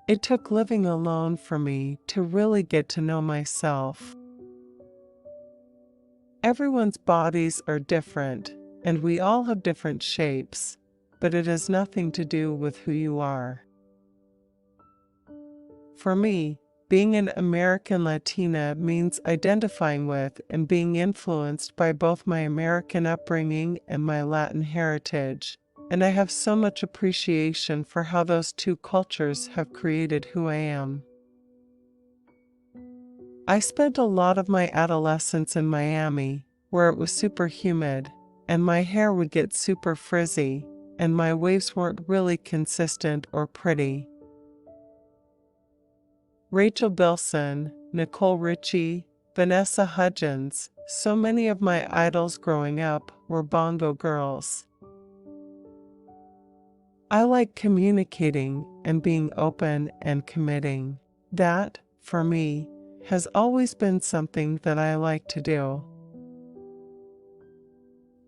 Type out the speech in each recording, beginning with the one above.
It took living alone for me to really get to know myself. Everyone's bodies are different, and we all have different shapes, but it has nothing to do with who you are. For me, being an American Latina means identifying with and being influenced by both my American upbringing and my Latin heritage, and I have so much appreciation for how those two cultures have created who I am. I spent a lot of my adolescence in Miami, where it was super humid, and my hair would get super frizzy, and my waves weren't really consistent or pretty. Rachel Bilson, Nicole Richie, Vanessa Hudgens, so many of my idols growing up were bongo girls. I like communicating and being open and committing. That, for me, has always been something that I like to do.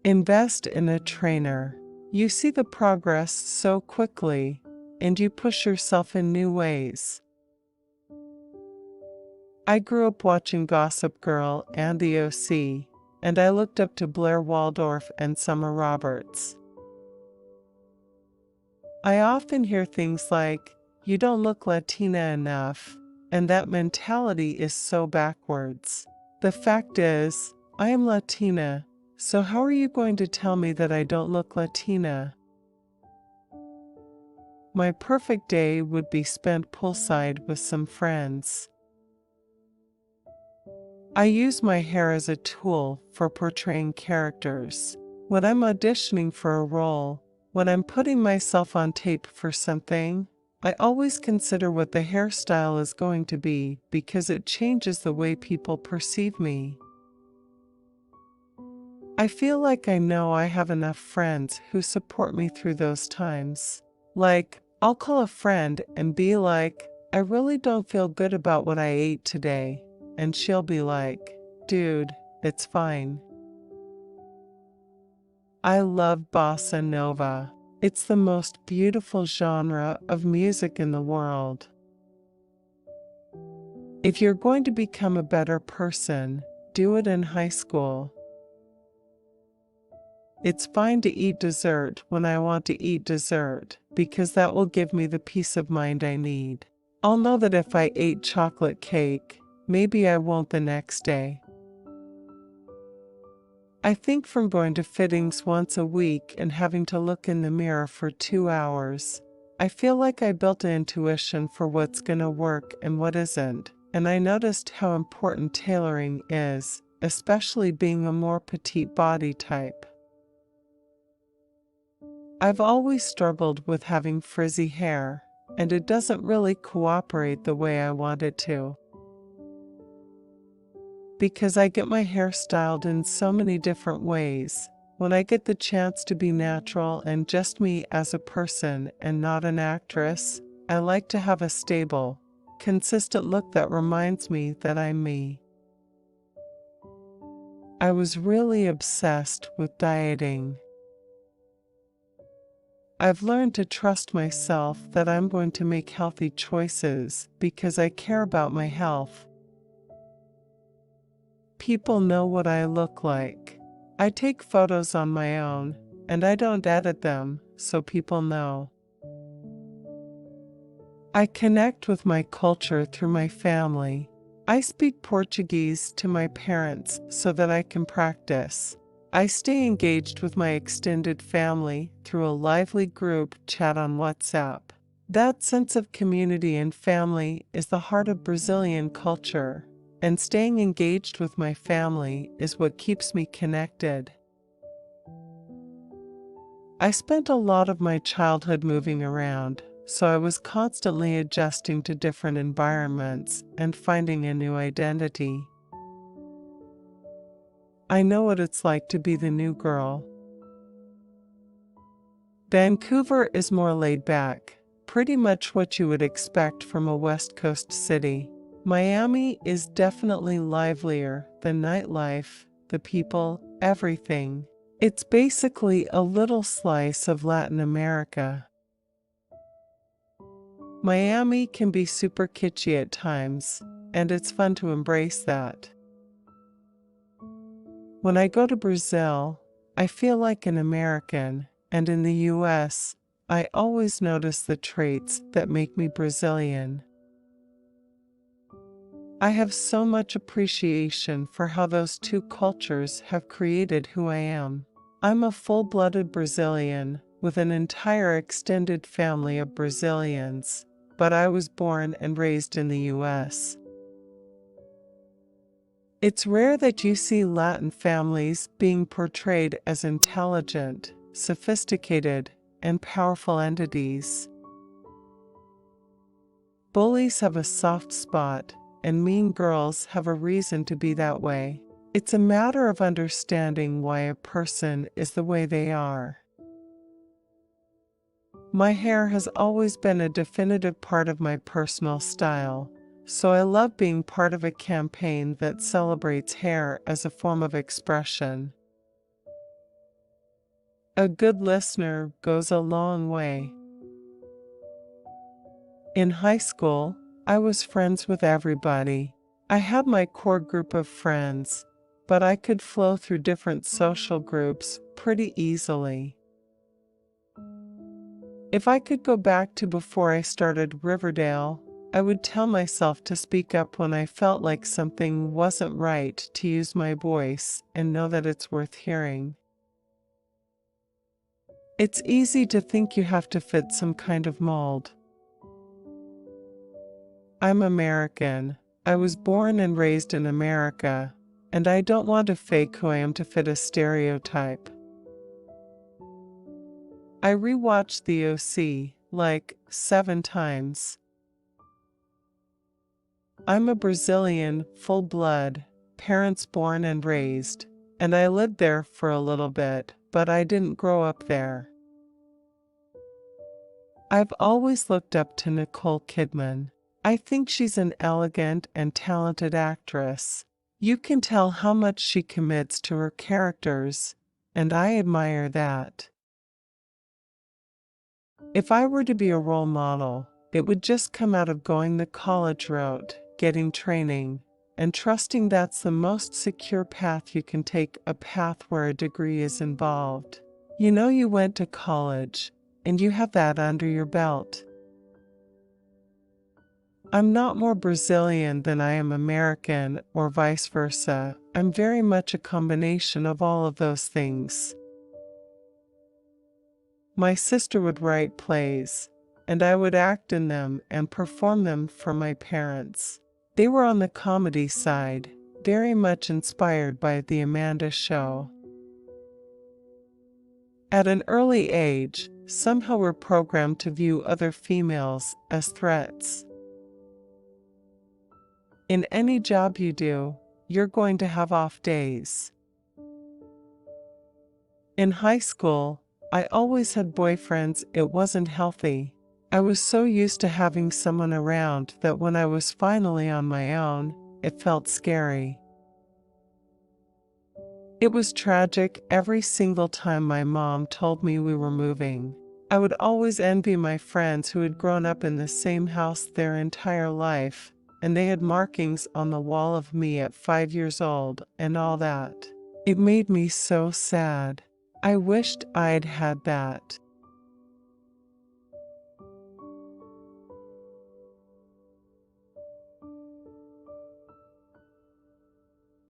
Invest in a trainer. You see the progress so quickly, and you push yourself in new ways. I grew up watching Gossip Girl and The OC, and I looked up to Blair Waldorf and Summer Roberts. I often hear things like, "You don't look Latina enough," and that mentality is so backwards. The fact is, I am Latina, so how are you going to tell me that I don't look Latina? My perfect day would be spent poolside with some friends. I use my hair as a tool for portraying characters. When I'm auditioning for a role, when I'm putting myself on tape for something, I always consider what the hairstyle is going to be because it changes the way people perceive me. I feel like I know I have enough friends who support me through those times. Like, I'll call a friend and be like, "I really don't feel good about what I ate today." And she'll be like, "Dude, it's fine." I love bossa nova. It's the most beautiful genre of music in the world. If you're going to become a better person, do it in high school. It's fine to eat dessert when I want to eat dessert, because that will give me the peace of mind I need. I'll know that if I ate chocolate cake, maybe I won't the next day. I think from going to fittings once a week and having to look in the mirror for 2 hours, I feel like I built an intuition for what's gonna work and what isn't, and I noticed how important tailoring is, especially being a more petite body type. I've always struggled with having frizzy hair, and it doesn't really cooperate the way I want it to. Because I get my hair styled in so many different ways, when I get the chance to be natural and just me as a person and not an actress, I like to have a stable, consistent look that reminds me that I'm me. I was really obsessed with dieting. I've learned to trust myself that I'm going to make healthy choices because I care about my health. People know what I look like. I take photos on my own, and I don't edit them, so people know. I connect with my culture through my family. I speak Portuguese to my parents so that I can practice. I stay engaged with my extended family through a lively group chat on WhatsApp. That sense of community and family is the heart of Brazilian culture. And staying engaged with my family is what keeps me connected. I spent a lot of my childhood moving around, so I was constantly adjusting to different environments and finding a new identity. I know what it's like to be the new girl. Vancouver is more laid back, pretty much what you would expect from a West Coast city. Miami is definitely livelier, the nightlife, the people, everything. It's basically a little slice of Latin America. Miami can be super kitschy at times, and it's fun to embrace that. When I go to Brazil, I feel like an American, and in the US, I always notice the traits that make me Brazilian. I have so much appreciation for how those two cultures have created who I am. I'm a full-blooded Brazilian, with an entire extended family of Brazilians, but I was born and raised in the US. It's rare that you see Latin families being portrayed as intelligent, sophisticated, and powerful entities. Bullies have a soft spot, and mean girls have a reason to be that way. It's a matter of understanding why a person is the way they are. My hair has always been a definitive part of my personal style, so I love being part of a campaign that celebrates hair as a form of expression. A good listener goes a long way. In high school, I was friends with everybody. I had my core group of friends, but I could flow through different social groups pretty easily. If I could go back to before I started Riverdale, I would tell myself to speak up when I felt like something wasn't right, to use my voice and know that it's worth hearing. It's easy to think you have to fit some kind of mold. I'm American. I was born and raised in America, and I don't want to fake who I am to fit a stereotype. I rewatched The OC like 7 times. I'm a Brazilian, full-blood, parents born and raised, and I lived there for a little bit, but I didn't grow up there. I've always looked up to Nicole Kidman. I think she's an elegant and talented actress. You can tell how much she commits to her characters, and I admire that. If I were to be a role model, it would just come out of going the college route, getting training, and trusting that's the most secure path you can take, a path where a degree is involved. You know you went to college, and you have that under your belt. I'm not more Brazilian than I am American, or vice versa. I'm very much a combination of all of those things. My sister would write plays, and I would act in them and perform them for my parents. They were on the comedy side, very much inspired by The Amanda Show. At an early age, somehow we're programmed to view other females as threats. In any job you do, you're going to have off days. In high school, I always had boyfriends. It wasn't healthy. I was so used to having someone around that when I was finally on my own, it felt scary. It was tragic every single time my mom told me we were moving. I would always envy my friends who had grown up in the same house their entire life, and they had markings on the wall of me at 5 years old and all that. It made me so sad. I wished I'd had that.